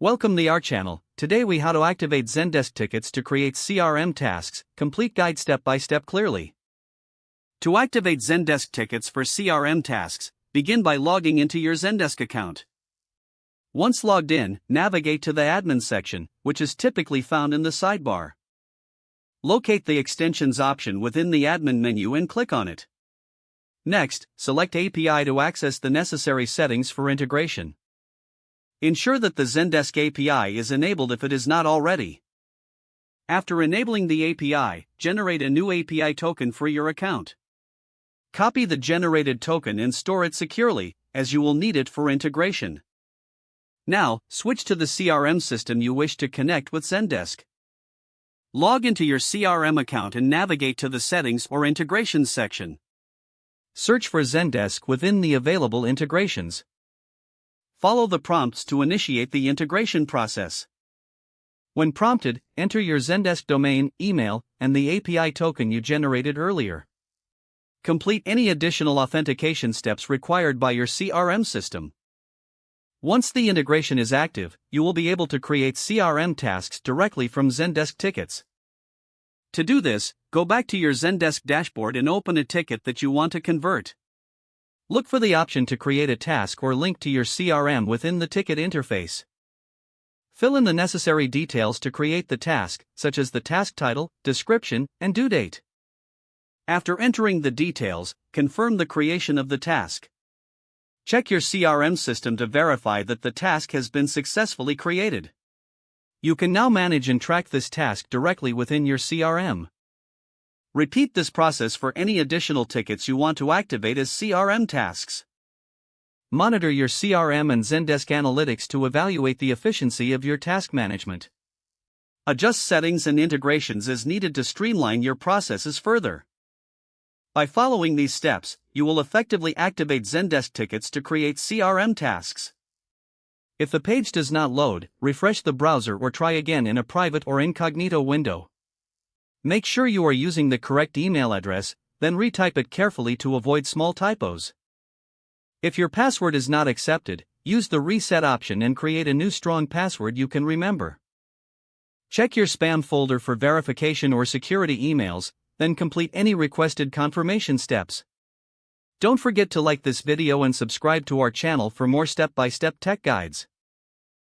Welcome to our channel. Today we how to activate Zendesk tickets to create CRM tasks, complete guide step by step clearly. To activate Zendesk tickets for CRM tasks, begin by logging into your Zendesk account. Once logged in, navigate to the admin section, which is typically found in the sidebar. Locate the extensions option within the admin menu and click on it. Next, select API to access the necessary settings for integration. Ensure that the Zendesk API is enabled if it is not already. After enabling the API, generate a new API token for your account. Copy the generated token and store it securely, as you will need it for integration. Now, switch to the CRM system you wish to connect with Zendesk. Log into your CRM account and navigate to the Settings or Integrations section. Search for Zendesk within the available integrations. Follow the prompts to initiate the integration process. When prompted, enter your Zendesk domain, email, and the API token you generated earlier. Complete any additional authentication steps required by your CRM system. Once the integration is active, you will be able to create CRM tasks directly from Zendesk tickets. To do this, go back to your Zendesk dashboard and open a ticket that you want to convert. Look for the option to create a task or link to your CRM within the ticket interface. Fill in the necessary details to create the task, such as the task title, description, and due date. After entering the details, confirm the creation of the task. Check your CRM system to verify that the task has been successfully created. You can now manage and track this task directly within your CRM. Repeat this process for any additional tickets you want to activate as CRM tasks. Monitor your CRM and Zendesk analytics to evaluate the efficiency of your task management. Adjust settings and integrations as needed to streamline your processes further. By following these steps, you will effectively activate Zendesk tickets to create CRM tasks. If the page does not load, refresh the browser or try again in a private or incognito window. Make sure you are using the correct email address, then retype it carefully to avoid small typos. If your password is not accepted, use the reset option and create a new strong password you can remember. Check your spam folder for verification or security emails, then complete any requested confirmation steps. Don't forget to like this video and subscribe to our channel for more step-by-step tech guides.